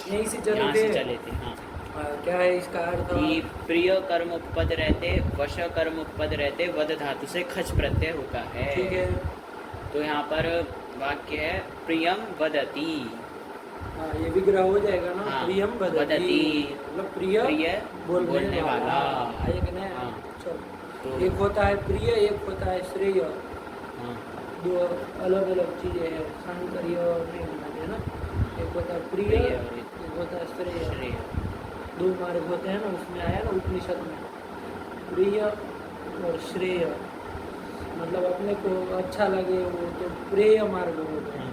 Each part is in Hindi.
यहीं से चले यहाँ थे। से चले थे। हाँ, क्या है इसका अर्थ? कि प्रिय कर्म उपपद रहते, वश कर्म उपपद रहते, वद धातु से खच प्रत्यय होता है। ठीक है। तो यहाँ पर वाक्य है प्रियम वदति। हाँ, ये विग्रह हो जाएगा ना। हाँ, प्रियम वदति वदति, मतलब प्रिय बोलने वाला। आया कि नहीं? हाँ, चलो, तो एक होता है प्रिय, एक होता है श्रेय। हाँ, दो अलग अलग चीजें हैं, सांकर्य नहीं होना चाहिए ना। एक होता है प्रिय, प्रिय और एक होता है श्रेय। श्रेय। दो मार्ग होते हैं ना, उसमें आया ना उपनिषद में, प्रिय और श्रेय। मतलब अपने को अच्छा लगे वो तो प्रिय मार्ग होता है,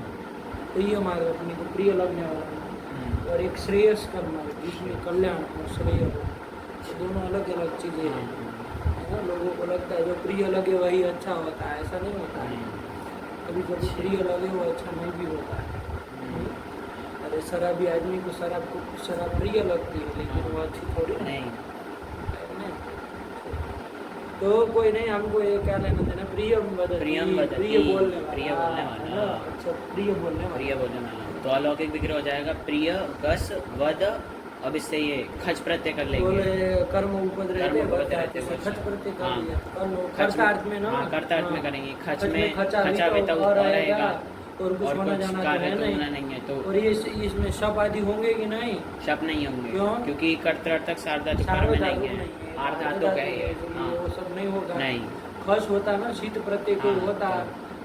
प्रिय मार्ग अपने को प्रिय लगने वाला। और एक श्रेयस्कर मार्ग जिसमें कल्याण और श्रेय हो, तो दोनों अलग अलग चीज़ें हैं, है ना। लोगों को लगता है जो प्रिय लगे वही अच्छा होता है, ऐसा नहीं होता है। कभी कभी प्रिय लगे वो अच्छा नहीं भी होता है। अरे शराबी आदमी को शराब प्रिय लगती है, लेकिन वो अच्छी थोड़ी नहीं। तो कोई नहीं, हमको ये क्या लेना देना, प्रिय वदति, प्रिय बोलने वाला। अच्छा, प्रिय बोलने वाला। तो अलौकिक विग्रह हो जाएगा प्रिय गस वद। अब इससे ये खच प्रत्यय कर लेंगे। बोले कर्म उपद रहते खच प्रत्यय कर लिया। कर्तार्थ में ना। हाँ, कर्तार्थ में करेंगे। खच में खचा वेता और रहेगा, और कुछ होना जाना नहीं है। तो और ये इसमें शब आदि होंगे कि नहीं? शब नहीं होंगे। क्यों? क्योंकि कर्तार्थक सार्वधातुक में नहीं है, आर्धातुक है। वो सब नहीं होगा। नहीं, खस होता ना, शीत प्रत्यय को हाँ, होता,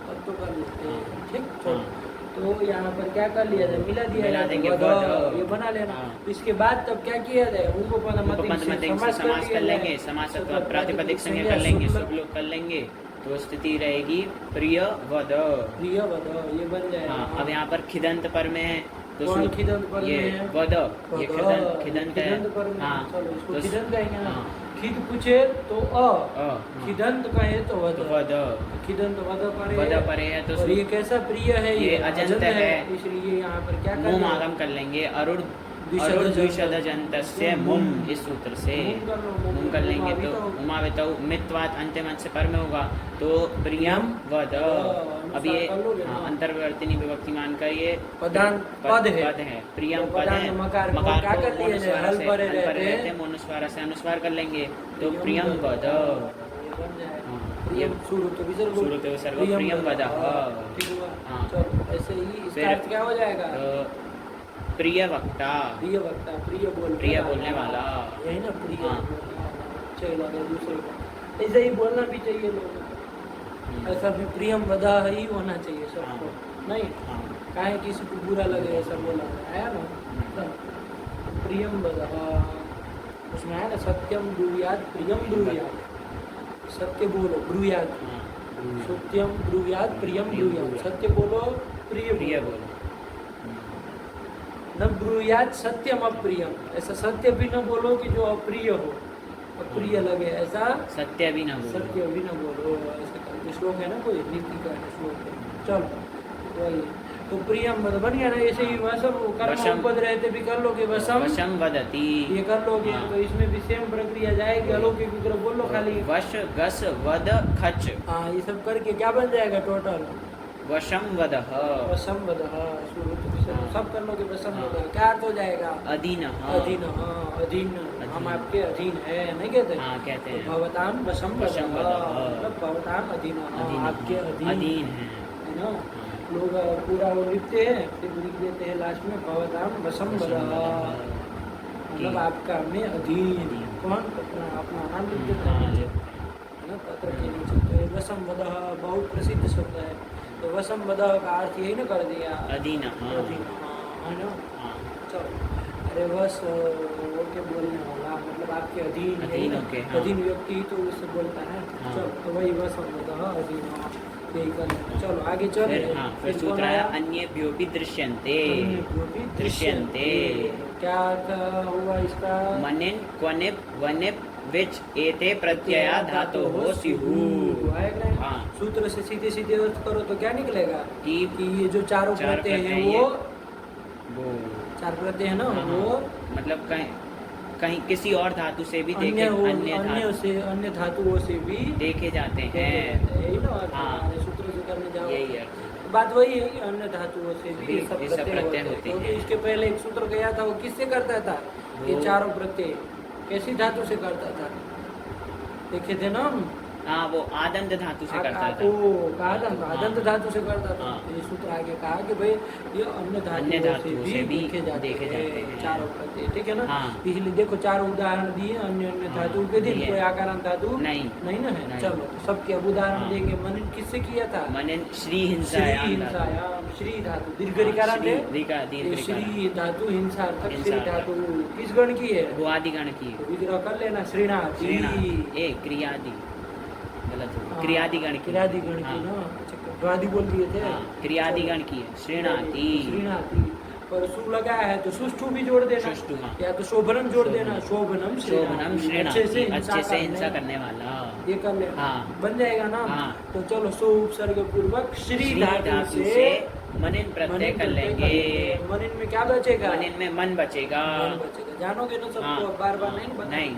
तब तो कर लेते हैं। ठीक। हाँ। तो यहाँ पर क्या कर लिया जाए, मिला देंगे जाए, ये बना लेना। इसके बाद तब क्या किया जाए, उनको समास कर लेंगे। समास प्रातिपदिक संज्ञा कर लेंगे, सब लोग कर लेंगे। तो स्थिति रहेगी प्रिय वद। प्रिय वद, ये बन जाएगा। हाँ, अब यहाँ पर खिदंत पर में है तो कौन खिदंत पर में है? वद, ये खिदंत है। हाँ, चलो इसको तो खिदंत कहेंगे ना। हाँ, खिद पूछे तो खिदंत कहे तो वद। खिदंत वद परे है। तो ये कैसा प्रिय है? ये अजंत है, इसलिए यहाँ पर क्या मुम आगम कर लेंगे। अरुण द्विषदजन्तस्य मुम, इस सूत्र से मुम कर लेंगे। तो उमावितौ मित्वात् अंतिम अंश से पर में होगा, तो प्रियम वद। अब ये अंतर्वर्तिनी विभक्तिमान का ये पद है। प्रियम पद है। मकार मनुस्वार से अनुस्वार कर लेंगे, तो प्रियम वद। श्रुत विसर्ग प्रियम वद। ऐसे ही इसका अर्थ क्या हो जाएगा? प्रिय वक्ता, प्रिय बोलने वाला। यही ना प्रिय। चलो दूसरे को ऐसे ही बोलना भी चाहिए लोगों को। ऐसा भी प्रियम वदा ही होना चाहिए सबको। नहीं काहे किसी को बुरा लगे ऐसा बोला है ना। प्रियम वदा, उसमें है ना सत्यम ब्रूयात प्रियम ब्रूयात। सत्य बोलो ब्रूयात, सत्यम ब्रूयात प्रियम ब्रूयात। सत्य बोलो, प्रिय बोलो। न ब्रूयात सत्यम अप्रियम, ऐसा सत्य भी न बोलो कि जो अप्रिय हो, अप्रिय लगे, ऐसा सत्य भी न बोलो। ऐसा श्लोक है ना, कोई नीति का श्लोक है। चलो वही तो प्रियम बन गया ना। ऐसे ही वसम कर्म पद रहते भी कर लोगे, वसम वदति, ये कर लोगे। तो इसमें भी सेम प्रक्रिया जाएगी। अलौकिक विग्रह बोल लो खाली, वश गस वद खच। हाँ, ये सब करके क्या बन जाएगा टोटल? वशम वदः, सब कर लोगे। वशम वदः क्या अर्थ हो जाएगा? अधीन। अधीन, हम आपके अधीन है, नहीं कहते? हाँ, कहते हैं। भवताम वशम वदः, मतलब भवताम अधीन, आपके अधीन है ना। लोग पूरा वो लिखते हैं, फिर लिख देते हैं लास्ट में भवताम वशम वदः, मतलब आपका में अधीन। कौन? अपना नाम लिख देते हैं ना पत्र के नीचे। तो वशम वदः बहुत प्रसिद्ध शब्द है। तो वशम वदः का अर्थ यही ना कर दिया, अधीन। है ना। चलो, अरे वश वो के बोलने वाला, मतलब आपके अधीन। अधीन व्यक्ति ही तो उससे बोलता है। चलो, तो वही वशम वदः अधीन, यही करना। चलो आगे चले। फिर सूत्र आया अन्येभ्यो भी दृश्यन्ते। क्या हुआ इसका? मनिन क्वनिप वनिप विच एते प्रत्यया धातु हो सिहु। हाँ, सूत्र से सीधे सीधे अर्थ करो तो क्या निकलेगा कि ये जो चारों प्रत्यय हैं वो चार प्रत्यय है ना, वो मतलब कहीं किसी और धातु से भी देखे, अन्य धातुओं से भी देखे जाते हैं। यही ना। हाँ, सूत्र से करने जाओ, यही अर्थ। बात वही है कि अन्य धातुओं से भी ये सब ये सब प्रत्यय प्रत्यय होते हैं, होते क्योंकि हैं। इसके पहले एक सूत्र गया था, वो किससे करता था? ये वो- चारों प्रत्यय कैसी धातु से करता था? देखे थे ना हम? हाँ, वो आदंत धातु से करता था। कहा था हाँ। आदंत धातु से करता था। हाँ। तो ये सूत्र आगे कहा कि भाई ये अन्य धातुओं से भी देखे जाते हैं चारों प्रत्यय, ठीक है ना? हाँ। इसलिए देखो चारों उदाहरण दिए अन्य अन्य हाँ, धातु के दिन, दिए। कोई आकारांत धातु नहीं। नहीं ना है। नहीं। चलो तो सबके अब उदाहरण हाँ। देंगे। मनन किससे किया था? मनन श्री श्री हिंसायाम धातु। हिंसायाम, श्री धातु दीर्घ हाँ, रिकारांत है। श्री रिका- दीर्घ ये रिकारांत। श्री धातु हिंसार्थक श्री हिंसार्थक। धातु किस गण की है? भुआदि गण की तो विग्रह कर लेना, श्रीनाथ श्रेणा ए क्रियादि, गलत हो, क्रियादि गण की। क्रियादि गण की हाँ। ना, अच्छा भ्वादि बोल दिए थे। हाँ, क्रियादि गण की है, श्रेणाति। श्रीनाथी पर सु लगाया है तो सुष्ठु भी जोड़ देना, सुष्ठु, हाँ। या तो शोभनम जोड़ शोभनम। देना, शोभनम शोभनम श्रेणाति, अच्छे से हिंसा करने करने वाला। ये कर लेना, हाँ। बन जाएगा ना? हाँ। तो चलो सो उपसर्ग पूर्वक श्री श्री धातु धातु से से मनिन प्रत्यय मनिन कर प्रत्यय लेंगे। मनिन में क्या बचेगा? मनिन में मन बचेगा। मन बचेगा, जानोगे ना सबको? हाँ। बार बार नहीं बताएंगे। नहीं।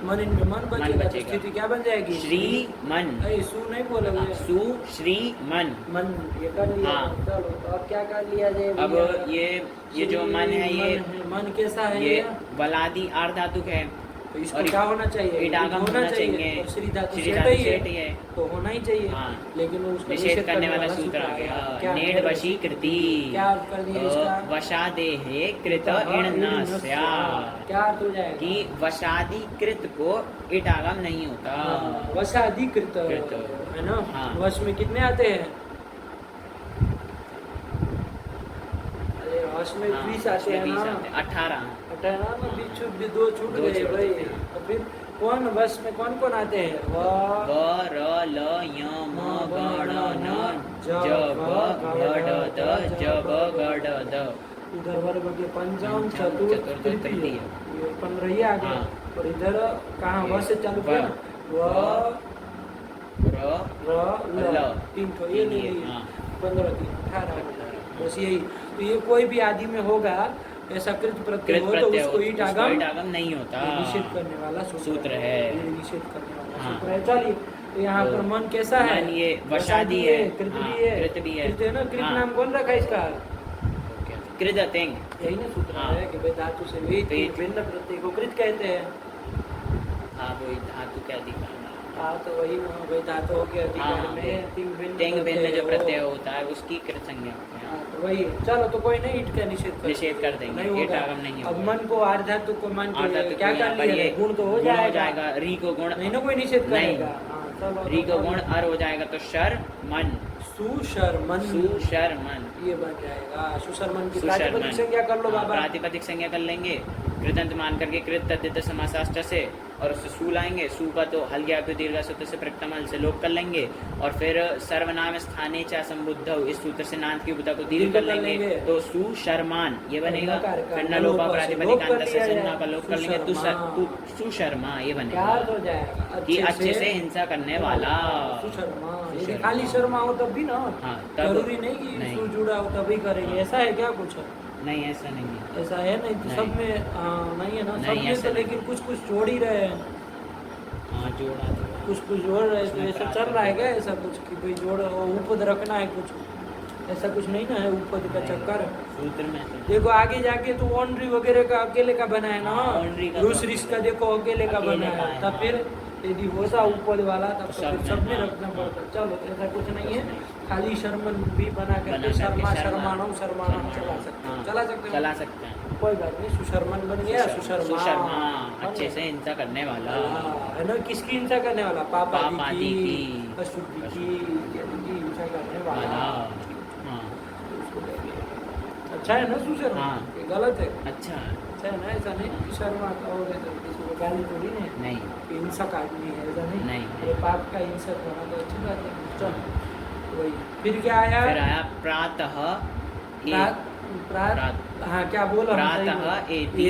मनिन में मन बचेगा तो बचेगा। स्थिति क्या बन जाएगी? श्री मन। अरे सु नहीं बोलोगे। हाँ, सु श्री मन। मन ये कर लिया। हाँ। चलो तो अब क्या कर लिया जाए? अब ये जो मन है, ये मन कैसा है? ये वलादि आर्धातुक है, तो इसको और क्या होना चाहिए? इडागम होना चाहिए। और श्री धातु श्री सेठ धातु ही है, सेठ ही है। तो होना ही चाहिए। हाँ। लेकिन वो उसका निषेध करने वाला सूत्र आ गया। क्या नेड वशीकृति। क्या अर्थ कर दिया इसका? वशादेहे कृत इण न स्यात्। क्या अर्थ हो जाएगा? कि वशादि कृत को इडागम नहीं होता। वशाधिकृत कृत। है ना? हाँ। वश में कितने आते हैं? अरे वश में 20 आते हैं ना? 18। 18 में बीच दो छूट दो गए छूट भाई। गए। तो फिर कौन वश में कौन कौन आते हैं? व र ल य म ग ण न ज ब घ ढ द ज ब घ ढ द। इधर वर्ग के पंचम चतुर्थ, चतुर्थ तृतीय, तृतीय। ये 15 ही आ गए। हाँ। और इधर कहाँ व से चालू व। किया? व र र ल ल। 3 तो ये ले तीन ये, लिए। हाँ। 15 3 18 बस यही। तो ये कोई भी आदि में होगा ऐसा कृत प्रत्यय कृत हो तो प्रत्यय उसको ईट आगम इडागम नहीं होता। ये निषेध करने वाला सूत्र है। ये निषेध करने वाला हाँ। सूत्र है। चलिए तो यहाँ तो पर मन कैसा है? मन ये वशादी है। कृत हाँ, भी है। कृत भी है। कृत है ना? कृत हाँ। नाम कौन रखा है इसका? कृदतेंग। यही ना सूत्र हाँ। है कि भाई धातु से भी तो ये- भिन्न प्रत्यय को कृत कहते हैं। हाँ, वो धातु के अधिकार। हाँ तो वही ना भाई धातुओं के अधिकार हाँ, में तिंग तेंग भिन्न जो हो। प्रत्यय होता है उसकी कृत संज्ञा होती है। हाँ, तो वही है। चलो तो कोई नहीं ईट का निषेध निषेध कर देंगे, नहीं ईट होगा। आगम नहीं अब होगा। मन को आर्धातु को मान के आर्धातु क्या को यहाँ कर पर लिया? ये गुण तो हो गुण हो जाएगा। जाएगा। री को गुण नहीं ना कोई निषेध नहीं। करेगा। हाँ, चलो री को गुण अर हो जाएगा तो शर मन। सुशर्मन सुशर्मन। ये बन जाएगा। सुशर्मन की सुशर्मन। प्रातिपदिक संज्ञा कर लो हाँ, बाबा। प्रातिपदिक संज्ञा कर लेंगे। कृतंत मान करके कृत तद्धित समासाष्ट से और उससे सू लाएंगे। सू का तो हल्ग्या को दीर्घ सूत्र से प्रक्तमल से लोप कर लेंगे। और फिर सर्वनाम स्थाने चा संबुद्ध इस सूत्र से नान्त की बुता को दीर्घ कर लेंगे तो सु शर्मान ये बनेगा। नकार का फिर न लोपा प्रातिपदिक लोप कर अंत से लिया सन्ना जाए। का लोप कर लेंगे तो सुशर्मा ये क्या बनेगा। अर्थ हो जाएगा? कि अच्छे से हिंसा करने वाला। सुशर्मा। यदि सुशर्मा। खाली शर्मा हो तब भी ना, हाँ, तब जरूरी नहीं कि नहीं। सु जुड़ा हो तभी करेंगे। हाँ। ऐसा है क्या कुछ? नहीं, ऐसा नहीं है। ऐसा है नहीं तो नहीं। सब में नहीं है ना? नहीं, सब में ऐसा तो नहीं। लेकिन कुछ कुछ जोड़ ही रहे हैं। हाँ, जोड़ा तो है। कुछ कुछ जोड़ रहे हैं। तो उसमें ऐसा प्रात चल रहा है करके। क्या? ऐसा कुछ कि भाई जोड़ उपद रखना है कुछ, ऐसा कुछ नहीं ना है उपद का चक्कर। सूत्र में तो देखो आगे जाके तो ऑनरी वगैरह का अकेले का बना है ना। हाँ, ऑनरी का रूस तो रिस का देखो अकेले का अकेले बना का है। है, तब हाँ। फिर यदि होता उपद वाला तब तो सब फिर में, सब में हाँ। रखना पड़ता। चलो ऐसा कुछ नहीं है। खाली शर्मन भी बना करके शर्मा शर्माणु शर्माणु चला सकते हैं। चला सकते हैं। चला सकते हैं। कोई बात नहीं। सुशर्मन बन गया। सुशर्मा सुशर्मा बन अच्छे गया। से हिंसा करने वाला। हाँ, है ना? किसकी हिंसा करने वाला? पाप पाप आदि आदि की, की, अशुद्धि की इत्यादि की हिंसा करने वाला। वाला। हाँ, उसको ले लिया। अच्छा है ना सुशर्मा? हाँ। ये गलत है? अच्छा अच्छा है ना? ऐसा नहीं कि शर्मा कहोगे तो किसी को गाली थोड़ी नहीं। नहीं। हिंसक आदमी है ऐसा नहीं। नहीं। ये पाप का हिंसक होना तो अच्छी बात है। चलो वही। फिर क्या आया? फिर आया प्रातः प्रात प्रात हाँ क्या बोला? प्रातः एति।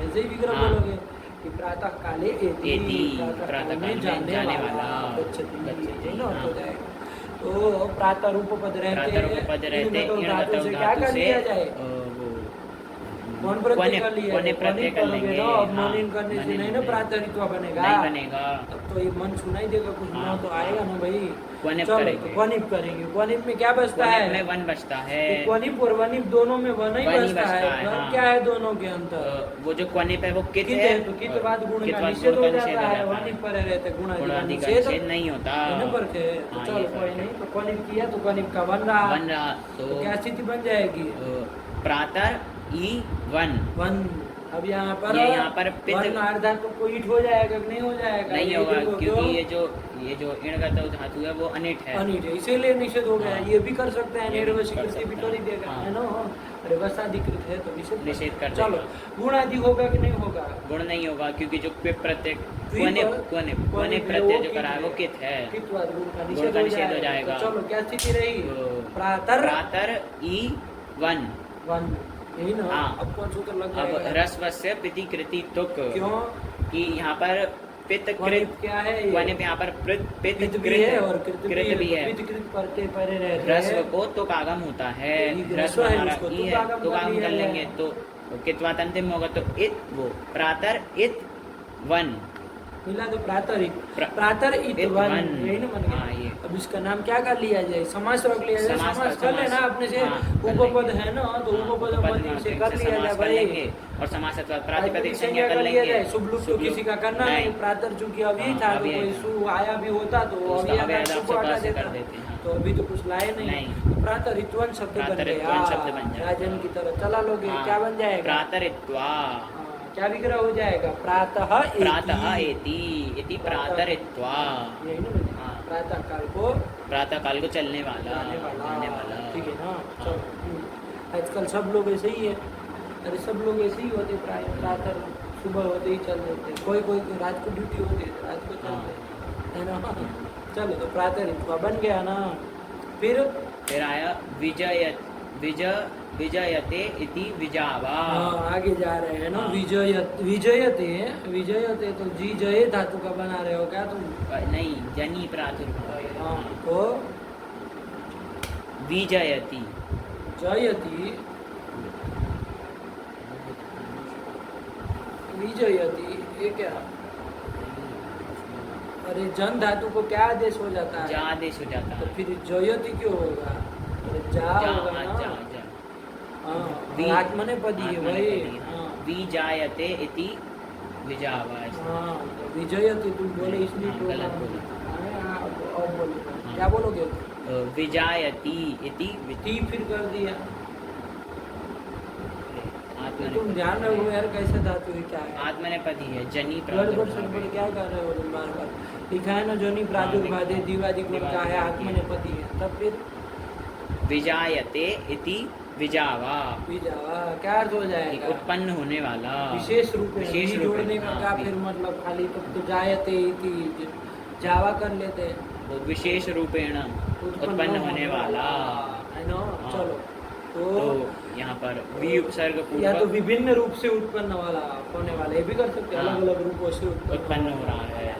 ऐसे ही विग्रह हाँ। बोलोगे कि प्रातः काले एति। एति, प्रातः प्रातः काल में काल में जाने वाला। गच्छति। गच्छति, ये ना हाँ। हो जाएगा। तो प्रातः रूप पद रहते प्रातः रूप पद रहते इन इन धातु धातु से क्या कर से लिया जाए? वो कौन प्रत्यय कर लिया? कोने प्रत्यय कर लेंगे। अब हाँ, मनन करने से नहीं ना प्रातरित्व बनेगा, नहीं बनेगा। तब तो ये मन सुनाई देगा कुछ हाँ, ना तो आएगा ना भाई। क्वनिप चलो करेंगे। तो क्वनिप करेंगे। क्वनिप में क्या बचता क्वनिप है? में वन बचता है। तो क्वनिप और वनिप दोनों में वन ही वन ही बचता बचता है। है, वन हाँ। क्या है दोनों के अंतर? वो जो क्वनिप है वो कित कित है, है, तो कित बाद गुण कित का बाद निषेध गुण हो का निषेध जाता हो है। जाता वनिप पर रहते गुणादि का गुणादि का निषेध निषेध नहीं होता। है ना फर्क है। तो हाँ, चलो ये कोई फर्क है। नहीं, तो क्वनिप किया तो क्वनिप का बन रहा। बन रहा तो क्या स्थिति बन जाएगी? प्रातर ई वन। वन। अब यहाँ पर पित वन आर्धातु को ईट हो जाएगा कि नहीं हो जाएगा? नहीं ये होगा, देखो, क्योंकि क्यों? ये जो इणगत धातु है वो अनिट है। अनिट है, इसीलिए निषेध हो गया। हाँ। ये भी कर सकते हैं, ये भी निर्वशीकृत कर भी सकते कर ही हैं। देगा, हाँ। है ना? अरे वसाधिकृत है तो निषेध कर चलो देगा। गुण आदि होगा कि नहीं होगा? गुण नहीं होगा, क्योंकि जो क्विप प्रत्यय क्विप क्वनिप प्रत्यय जो करा है वो कित है। कित्वाद गुण का गुण का निषेध हो तो जाएगा। चलो क्या स्थिति रही? तो प्रातर ई वन। वन, यही ना? हाँ। अब कौन सूत्र लग अब जाएगा? रस्वस्य पिति कृति तुक। क्यों? कि यहाँ पर पित कृत क्वनिप क्या है ये? क्वनिप यहाँ पर पित कृत भी है और कृत भी है। है। पित कृत परते परे रहते हैं। रस्व को तुक आगम होता है। यही रस्व रस्व है, हमारा उसको ई तुक है, आगम तुक कर आगम लिया कर लेंगे है। तो कितवात अंतिम होगा तो इत वो प्रातर इत वन। मिला तो प्रातर इत इत वन, वन। यही ना बन गया। हाँ, ये। अब इसका नाम क्या कर लिया जाए? समास रख लिया जाए। समास समास कर लेना अपने से। हाँ, कर उपपद लेंगे। है ना, तो हाँ, उपपद उपपद मध्य से में कर लिया जाए समास कर भाई। लेंगे और समास अथवा प्रातिपदिक प्रातिपदिक संज्ञा कर लिया लेंगे। जाए। शुभ लुक तो किसी का करना नहीं। प्रातर चूंकि अभी हाँ, था, तो अभी कोई था। सु आया भी होता तो तो उसका अभी अव्यय शुभ को हटा से देता। कर देते हैं। तो अभी तो कुछ लाए नहीं। नहीं। प्रातरित्वन शब्द बन प्रातरित्वन गया। शब्द बन जाएगा। राजन की तरह चला लोगे, हाँ, क्या बन जाएगा? प्रातरित्वा। हाँ, क्या विग्रह हो जाएगा? प्रातः प्रातः एति। इति प्रातरित्वा। यही ना बनेगा। हाँ। प्रातः काल को प्रातः काल को चलने वाला। आने वाला, ठीक है ना? चलो, आजकल सब लोग ऐसे ही है। अरे सब लोग ऐसे ही होते प्राय। प्रातः सुबह होते ही चल देते। कोई रात को ड्यूटी होती है तो रात को चलते, है ना? चलो तो प्रातः बन गया ना। फिर आया विजयते इति विजावा। हाँ, आगे जा रहे हैं ना। हाँ। विजयते तो जी जय धातु का बना रहे हो क्या तुम? नहीं, जनी प्रातुर्भाव। हाँ, तो विजयति। जयति विजयति, ये क्या? अरे जन धातु को क्या आदेश हो जाता है? जा आदेश हो जाता तो है। फिर जयति क्यों होगा? अरे जा होगा ना। हाँ, आत्मनेपदी है भाई। हाँ, विजायते इति विजावा। हाँ, तो विजयति तुम बोले इसलिए हाँ, तो गलत बोले। अब बोलो हाँ। क्या बोलोगे? विजायति इति टी फिर कर दिया। तो तुम आत्मनेपदी ध्यान रखो यार, कैसे धातु है क्या है? आत्मनेपदी है। जनी गड़बड़ प्रातुर्भाव सड़बड़ है। क्या कर रहे हो तुम बार बार? लिखा है ना जोनी प्रादुर्भादे दिवादि गुण का है, आत्मनेपदी है। तब फिर विजायते इति विजावा। विजावा क्या अर्थ हो जाएगा? उत्पन्न होने वाला। विशेष रूप में विशेष भी रूप में, जोड़ने का हाँ, क्या फिर मतलब खाली तो जायते इति जावा कर लेते हैं। वो विशेष रूपेण उत्पन्न होने वाला। है ना? हाँ। चलो तो तो यहाँ पर वि उपसर्ग या तो पूर्वक विभिन्न रूप से उत्पन्न वाला होने वाला, ये भी कर सकते हैं। हाँ। अलग अलग रूपों से उत्पन्न हो रहा है।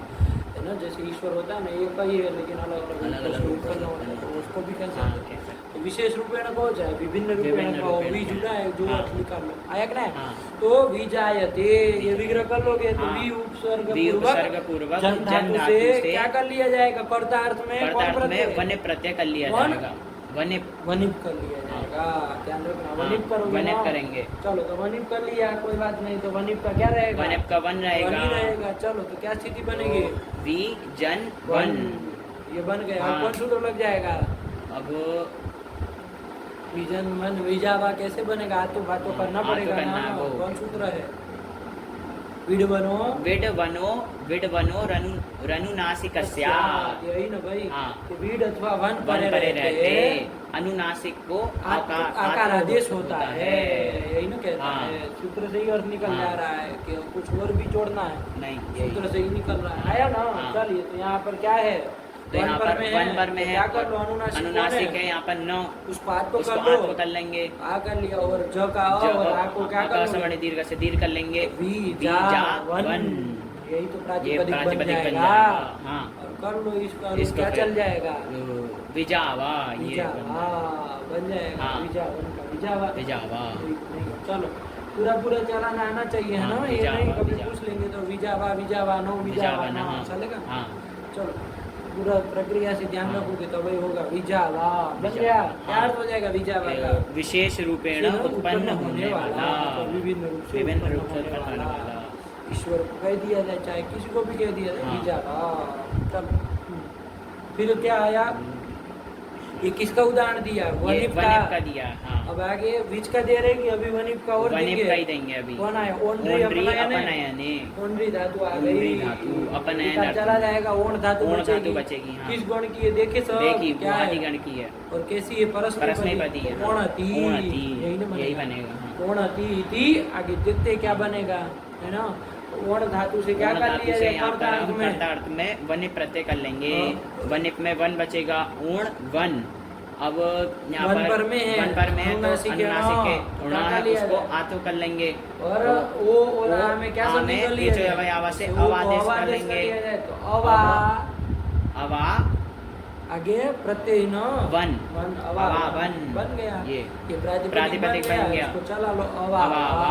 ना। जैसे ईश्वर होता है ना, एक ही है लेकिन अलग अलग रूपों से उत्पन्न होता है, तो उसको भी कह हाँ, सकते हैं। कह सकते तो विशेष रूपेण को चाहे विभिन्न रूपेण विभिन्न को रूपेण भी का। जुड़ा है, जो हाँ। अर्थ लिखा लो आया क्या? हाँ। तो विजायते ये विग्रह कर लोगे तो हाँ। वी उपसर्ग वि उपसर्ग पूर्वक जन धातु से क्या कर लिया जाएगा? कर्ता अर्थ में कौन कर्तार्थ में प्रत्यय? वन्य प्रत्यय कर लिया वन? जाएगा। वन्य वनिप कर लिया जाएगा। ध्यान रखना, वनिप करोगे वनिप ना? करेंगे। चलो तो वनिप कर लिया, कोई बात नहीं। तो वनिप का क्या रहेगा? वन्य का वन वन रहेगा। ही रहेगा। चलो तो क्या स्थिति बनेगी? वि जन वन। ये बन गया। हाँ। अब कौन सूत्र लग जाएगा? अब विजन मन विजावा कैसे बनेगा? हाथों बातों करना हाथों पड़ेगा करना ना। वो। कौन सूत्र है? विडवनो विडवनो रनुनासिकस्या। यही ना भाई। हाँ। कि वीड अथवा वन वन परे परे रहते अनुनासिक को आकार आदेश होता है। यही ना कहता हाँ। है। सूत्र से ही अर्थ निकल हाँ। जा रहा है कि कुछ और भी जोड़ना है। नहीं, सूत्र यही। से ही निकल रहा है। आया ना? हाँ। चलिए तो यहाँ पर क्या है? तो यहाँ पर वन पर में तो है। क्या कर लो? अनुनासिक है यहाँ पर न। उस पाठ को उसको कर आठ लो। को कर लेंगे। आ कर लिया और ज का अ और आ को क्या कर सवर्ण लो? दीर्घ से दीर्घ कर लेंगे। वी जा जा वन। वन। यही तो ये प्रातिपदिक बन प्रातिपदिक बन जाएगा। जाएगा। हाँ। और कर लो इसका इसको क्या फिर चल जाएगा? विजावा। ये विजा बन जाएगा। हाँ। विजा वन का विजावा। विजावा। नहीं, चलो पूरा पूरा चलाना आना चाहिए, है ना? हाँ, ये विजावा, नहीं कभी विजावा। पूछ लेंगे तो विजावा विजावा नो विजावा ना चलेगा। हाँ चलो पूरा प्रक्रिया से ध्यान हाँ। रखोगे तो वही होगा विजावा बन विजावा, गया। हाँ। क्या अर्थ हो जाएगा विजावा का? विशेष रूपेण से ना उत्पन्न होने वाला, विभिन्न रूप से विभिन्न उत्पन्न रूप से होने उत्पन्न वाला। होने वाला। ईश्वर को कह दिया जाए चाहे किसी को भी कह दिया जाए हाँ। विजावा। चल फिर क्या आया? ये किसका उदाहरण दिया? ये वनिप वनिप का का। दिया, हाँ। अब आगे बीच का दे रहे कि अभी वनिप का और वनिप का ही देंगे। देंगे अभी। कौन आया? Honorary honorary अपनयने। अपनयने। ओनरी धातु आ ओनरी गई। धातु, अपनयन इनका अर्थ। चला जाएगा ओण धातु ओण धातु बचेगी। बचेगी, हाँ। किस गण की है देखे सब? देखिए वो क्या है? आदिगण की है, और कैसी है? परस्मैपदी है, हाँ। ओणति। ओणति, यही ना यही बनेगा। बनेगा, हाँ। ओणति इति आगे देखते क्या बनेगा, है ना? ओण धातु से क्या ओण कर धातु लिया से जाए? यहाँ पर कर्तार्थ हम में कर्तार्थ में वनिप प्रत्यय कर लेंगे। हाँ। वनिप में वन बचेगा, ऊण वन। अब यहाँ वन पर में है, वन पर में है तो अनुनासिक है, अनुनासिक है, हाँ। उणा क्या है, लिया उसको जाए? आतो कर लेंगे। और तो ओ और आ में क्या आ संधि में कर लिया ये जो जाए? है आवाज से तो अवादेश कर अवादेश लेंगे। लिया जाए तो अवा अवा आगे प्रत्यय न वन, वन अवा अवा वन। बन गया। ये प्रातिपदिक बन गया। इसको चला लो अवा अवा, अवा।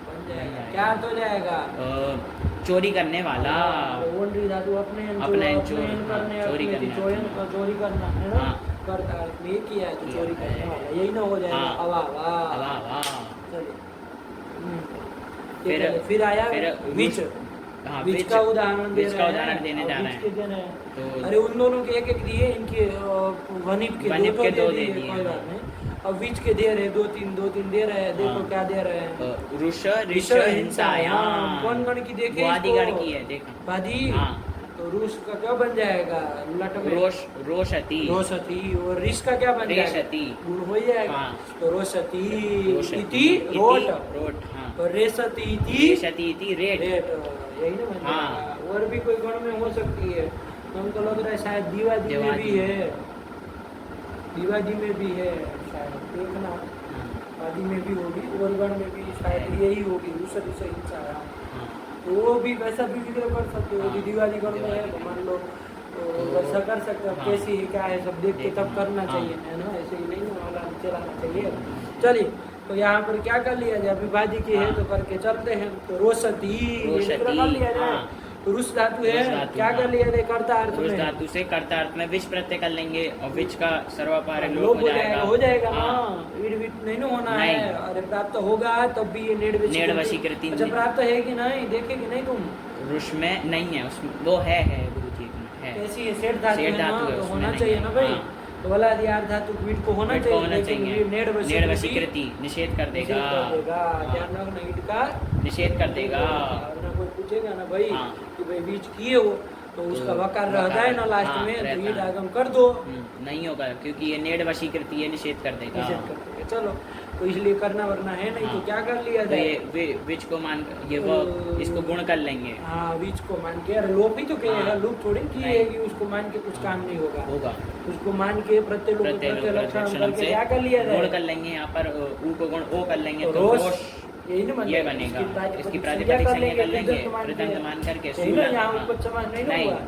बन जाएगा। क्या अर्थ हो जाएगा? चोरी करने वाला। ओनरी धातु अपने अपनयन, चोर, करने, हाँ, चोरी अपने करने, चोरी करना, है ना? हाँ। करता है ये किया है तो किया चोरी है। करने वाला, यही ना हो जाएगा हाँ। अवा अवा, अवा। चलिए फिर आया फिर विच। हाँ, विच का उदाहरण दे विच रहे का हैं। उदाहरण देने और जा विच रहे के हैं। देने हैं। तो अरे उन दोनों के एक एक दिए, इनके वनिप के वनिप दो के तो दो दे दे दिए, दिए, कोई बात हाँ। नहीं। अब विच के दे रहे दो तीन दे रहे हैं। देखो हाँ। क्या दे रहे हैं? रुष ऋष ऋष हिंसायाम। कौन गण की देखे? वो आदिगण की है, देखा। बादी। हाँ। तो रूस का क्या बन जाएगा? लट में रोषति। रोषति। और ऋष का क्या बन जाएगा? रेषति। गुण हो जाएगा। हाँ। तो रोषति रोषति, इति रोट रोट, हाँ। और रेषति इति रेषति इति रेट। रेट। यही ना बन हाँ। जाएगा। और भी कोई गण में हो सकती है। हमको लग रहा है शायद दिवादी में दिवादी। भी है। दिवादी में भी है शायद, देखना। हाँ, आदि में भी होगी और गण में भी शायद यही होगी। रूस हिंसा। हाँ। तो वो भी वैसा भी विग्रह कर सकते हो। हाँ, दिवाली गण में है दिवाली तो मान लो तो तो वैसा कर सकते हो। हाँ। कैसी है क्या है सब देख के तब करना हाँ। चाहिए, है ना? ऐसे ही नहीं वाला चलाना चाहिए। चलिए तो यहाँ पर क्या कर लिया जाए? विभाजी की है हाँ। तो करके चलते हैं। तो रोषति रोषति, कर लिया जाए। हाँ। तो रुस धातु है, रुस धातु, क्या हाँ। कर लिया जाए? कर्ता अर्थ उस में धातु से कर्ता अर्थ में विच प्रत्यय कर लेंगे और विच का सर्वपारक लोप लोप हो जाएगा ना। हाँ। ईड विट नहीं ना होना नहीं। है। अरे प्राप्त होगा तब भी ये नेड नेडवशीकृति अच्छा प्राप्त है कि नहीं? देखेगी नहीं तुम? रुष में नहीं है, उसमें वो है गुरु जी है। कैसी है? सेठ धातु है सेठ ना, धातु है, तो उसमें होना नहीं चाहिए है। ना भाई। हाँ। तो वाला आदि धातु वीट को होना विट को चाहिए, होना लेकिन चाहिए। नेड नेडवशीकृति निषेध कर देगा। हाँ। ध्यान रखना ईट का निषेध कर देगा। और ना कोई पूछेगा ना भाई हाँ। कि भाई बीच किए हो तो उसका वकार रहता है ना लास्ट हाँ, में, तो रहता ईट है। आगम कर दो। नहीं होगा क्योंकि ये नेड वशीकृति है, निषेध कर देगा। निषेध कर देंगे। चलो तो इसलिए करना वरना है नहीं। तो हाँ। क्या कर लिया तो जाए? ये विच को मान ये वो इसको गुण कर लेंगे। हाँ बीच को मान के। अरे लोप ही तो कहेगा, हाँ। लोप थोड़ी नहीं। किए कि उसको मान के कुछ काम नहीं होगा। होगा उसको मान के प्रत्यय लोप प्रत्यय लक्षण करके क्या कर लिया गुण जाए? कर लेंगे। यहाँ पर ऊ को गुण ओ कर लेंगे तो तो रोष रोष यही ना बन ये जाएगा। बनेगा। इसकी संज्ञा प्रातिपदिक संज्ञा कर लेंगे, कृदंत मान कृदंत के। मान करके यही सूल ना, यहाँ हाँ। उपपद समान नहीं ना नहीं। हुआ।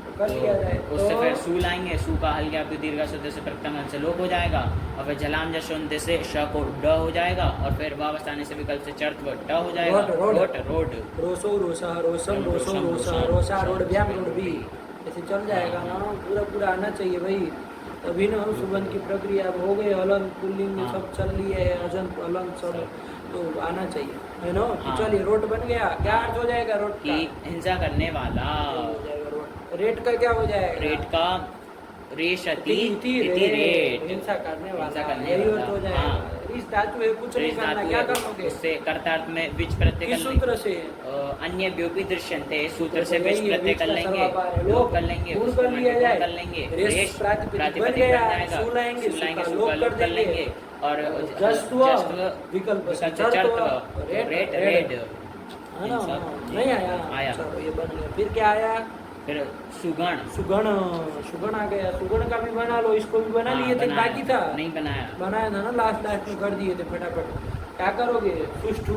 तो कर लिया जाए उससे तो फिर सूल आएंगे, सू का हल ज्ञाप्ति दीर्घ शुद्ध से प्रथम हल से लोप हो जाएगा और फिर जलाम जशोन्त से श को ड हो जाएगा और फिर वापस आने से विकल्प से चर्त व ट हो जाएगा। रोड, रोड रोड रोसो रोसा रोसम रोसो रोसम, रोसा रोसम, रोसा रोड रोसम, व्याम रोड रोड भी भी। ऐसे चल जाएगा ना। पूरा पूरा आना चाहिए भाई। तभी ना सुबंध की प्रक्रिया अब हो गई। अलंग पुल्लिंग हाँ। सब चल लिए है, अजंत अलंग सब तो आना चाहिए, है ना? तो हाँ। चलिए रोट बन गया। क्या अर्थ हो जाएगा रोट का? की हिंसा करने वाला। हो जाएगा रोट। रेट का क्या हो जाएगा? रेट का रेशति इति इति रेट। हिंसा करने वाला, हिंसा करने यही वाला, अर्थ हो जाएगा। हाँ। इस धातु है, कुछ नहीं रेश करना। धातु क्या है, करोगे? उससे कर्तार्थ में विच प्रत्यय किस कर सूत्र लेंगे। से? अन्य भी दृश्यन्ते सूत्र से विच यही है, प्रत्यय बीच कर का लेंगे, सर्वपार है। लोप कर लेंगे, गुण उसको कर लिया गुण जाए। कर लेंगे, रेश रेश प्रातिपदिक प्रातिपदिक बन बन गया। जाएगा, सूल आएंगे, सूल सूल लोप कर कर लेंगे और जस्त्व, विकल्प से विकल्प से चर्त्व, रेट, रेट रेट। रेड है ना? नहीं आया। चलो ये बन गया। फिर क्या आया? फिर सुगण सुगण। सुगण आ गया। सुगण का भी बना लो, इसको भी बना लिए थे, बनाया, बाकी था नहीं बनाया। बनाया था ना, लास्ट में कर दिए थे फटाफट। क्या करोगे? सुष्ठु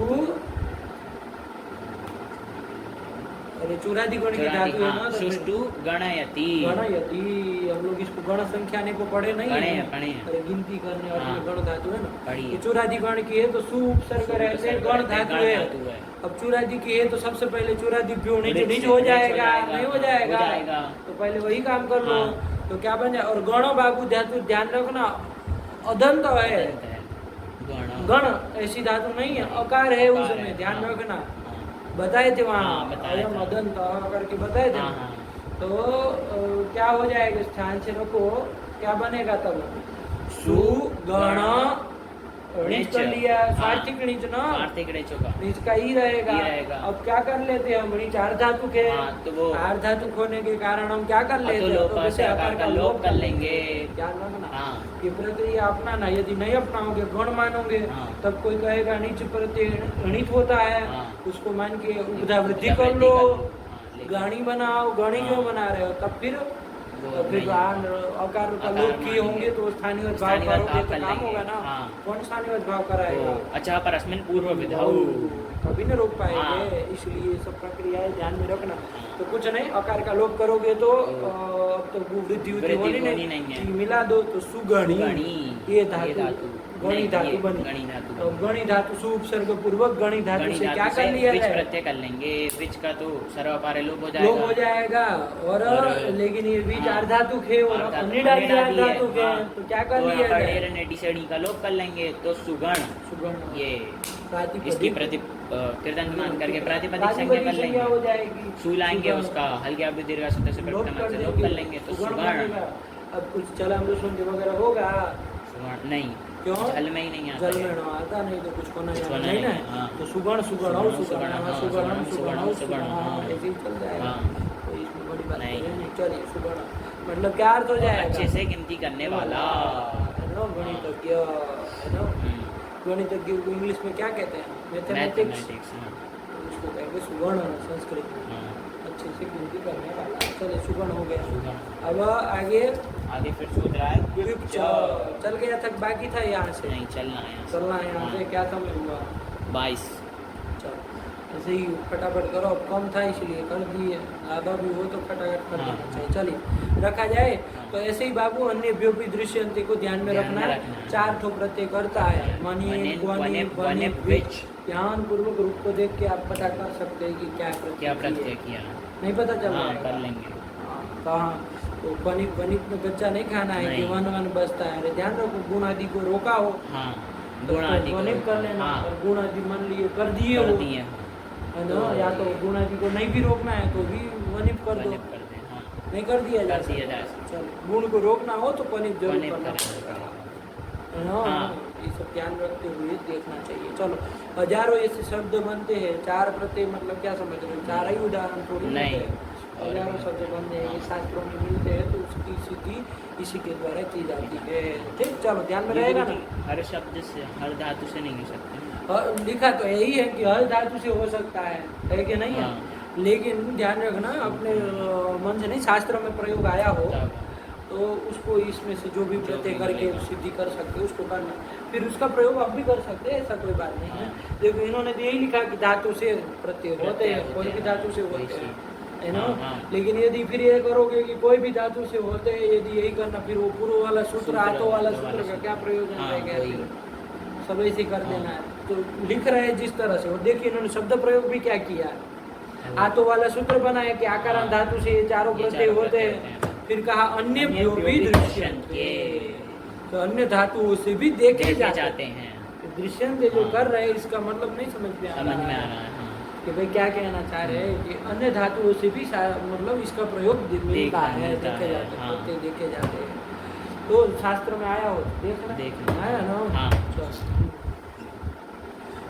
अरे चूरादि गण की धातु है ना, तो सुष्टु गणयति। गणयति, हम लोग इसको गण संख्या ने को पढ़े नहीं गणे है, गणे अरे गिनती करने और हाँ। गण धातु है ना, पढ़िए। ये चूरादि गण की है तो सु उपसर्ग रहते हैं, गण धातु है। अब चूरादि की है तो सबसे पहले चूरादि प्यो निज हो जाएगा, नहीं हो जाएगा, तो पहले वही काम कर लो। तो क्या बन जाए, और गणो बाबू धातु ध्यान रखना अदंत है, गण ऐसी धातु नहीं है, अकार है उसमें, ध्यान रखना, बताए थे वहाँ अयम अदंत करके बताए थे। तो क्या हो जाएगा, स्थान से रखो, क्या बनेगा तब, सुगण नीच कर लिया, सार्थिक नीच ना, नीच का ही रहेगा। अब क्या कर लेते हैं हम, नीच आर्धातु के, तो वो आर्धातु होने के कारण हम क्या कर लेते हैं, तो जैसे आकार का लोप कर लेंगे। ध्यान रखना ये प्रक्रिया अपनाना, यदि नहीं अपनाओगे गण मानोगे तब कोई कहेगा नीच प्रत्यय गणित होता है, उसको मान के उपधा वृद्धि कर लो, गाणी बनाओ, गणी क्यों बना रहे हो, तब फिर अकार का लोप किए होंगे तो स्थानीय भाव करोगे तो काम होगा ना, कौन स्थानीय भाव कराएगा। अच्छा पर अस्मिन पूर्व विधाऊ कभी न रोक पाएंगे, इसलिए सब प्रक्रियाएं ध्यान में रखना। तो कुछ नहीं, अकार का लोप करोगे तो अब तो वृद्धि होनी नहीं, मिला दो तो सुगणी, ये धातु गणी धातु बनी, तो गणी धातु सु उपसर्ग पूर्वक गणी धातु से क्या कर लिया है, प्रत्यय कर लेंगे, विच का तो सर्वपारे लोप हो जाएगा, और लेकिन ये बीच आर्धातु खे और निडाली धातु के, तो क्या कर लिया है, का लोप कर लेंगे, तो सुगण ये इसकी कृदंत मान करके प्रातिपदिक संज्ञा कर लेंगे, हो जाएगी, सु लाएंगे उसका हल्के दीर्घ सूत्र से लोप कर लेंगे, तो सुगण। अब कुछ चला वगैरह होगा नहीं, क्यों, जल में ही नहीं आता, जल में आता नहीं तो कुछ होना नहीं ना, तो सुगण सुगण और सुगण सुगण सुगण और सुगण ऐसे ही चल जाएगा, तो इसमें बड़ी बात नहीं। चलिए सुगण मतलब क्या अर्थ हो जाएगा, अच्छे से गिनती करने वाला है ना, गणितज्ञ है ना, गणितज्ञ को इंग्लिश में क्या कहते हैं, मैथमेटिक्स, उसको कहेंगे सुगण संस्कृत में, अच्छे से गिनती करने वाला। चलिए सुगण हो गया, अब आगे फिर सोच रहा है चल गया तक बाकी था, यहाँ से नहीं चलना है यहाँ से, क्या समय हुआ 22। चल ऐसे ही फटाफट करो, अब कम था इसलिए कर दिए, आधा भी हो तो फटाफट कर देना चाहिए। चलिए रखा जाए, तो ऐसे ही बाबू अन्य व्योपी दृश्यंती को ध्यान में रखना है, 4 ठो प्रत्यय करता है, मनी ध्यान पूर्वक रूप को देख के आप पता कर सकते हैं कि क्या प्रत्यय किया, नहीं पता चल रहा कर लेंगे कहाँ, तो वनिक में बच्चा नहीं खाना है कि वन बचता है, अरे ध्यान रखो, गुण आदि को रोका हो, वनिक कर लेना, और गुण आदि मान लिए कर दिए हो, है ना, या तो गुण आदि को नहीं भी रोकना है तो भी वनिक कर दो, नहीं कर दिया जा सकता, चलो गुण को रोकना हो तो वनिक जरूर करना है ना, ये सब ध्यान रखते हुए देखना चाहिए। चलो हजारों ऐसे शब्द बनते हैं, 4 प्रत्यय मतलब क्या समझ रहे हो, 4 ही उदाहरण थोड़ी नहीं, हजारों शब्द बनते हैं, ये शास्त्रों में मिलते हैं, तो उसकी सिद्धि इसी के द्वारा की जाती है। ठीक, चलो ध्यान में रहेगा ना, हर शब्द से हर धातु से नहीं हो सकते, लिखा तो यही है कि हर धातु से हो सकता है कि नहीं है, लेकिन ध्यान रखना अपने मन से नहीं, शास्त्र में प्रयोग आया हो तो उसको इसमें से जो भी प्रत्यय करके सिद्धि कर सकते उसको करना, फिर उसका प्रयोग आप भी कर सकते हैं, ऐसा कोई बात नहीं है। देखो इन्होंने तो यही लिखा कि धातु से प्रत्यय होते हैं, कोई भी धातु से होते हैं, है ना, लेकिन यदि फिर ये करोगे कि कोई भी धातु से होते हैं, यदि यही करना, फिर वो पूर्व वाला सूत्र आतो वाला सूत्र का क्या प्रयोजन रहेगा, सब ऐसे कर देना है। तो लिख रहे हैं जिस तरह से, और देखिए इन्होंने शब्द प्रयोग भी क्या किया है, आतो वाला सूत्र बनाया कि आकारांत धातु से ये 4 प्रत्यय होते हैं, फिर कहा अन्य व्योपी दृश्यन्ते, तो अन्य धातुओं से भी देखे जाते हैं, दृश्यन्ते जो कर रहे हैं इसका मतलब नहीं समझ में आ रहा है कि भाई क्या कहना चाह रहे हैं, कि अन्य धातुओं से भी मतलब इसका प्रयोग मिलता है, देखे जाते हैं, तो शास्त्र में आया हो, देखना आया ना,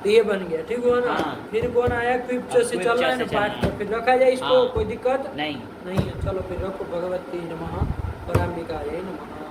तो ये बन गया, ठीक हुआ ना। फिर कौन आया, क्विप्च से चल रहा है ना पाठ, तो फिर रखा जाए इसको, कोई दिक्कत नहीं है। चलो फिर रखो, भगवती नमः, पराम्बिकायै नमः।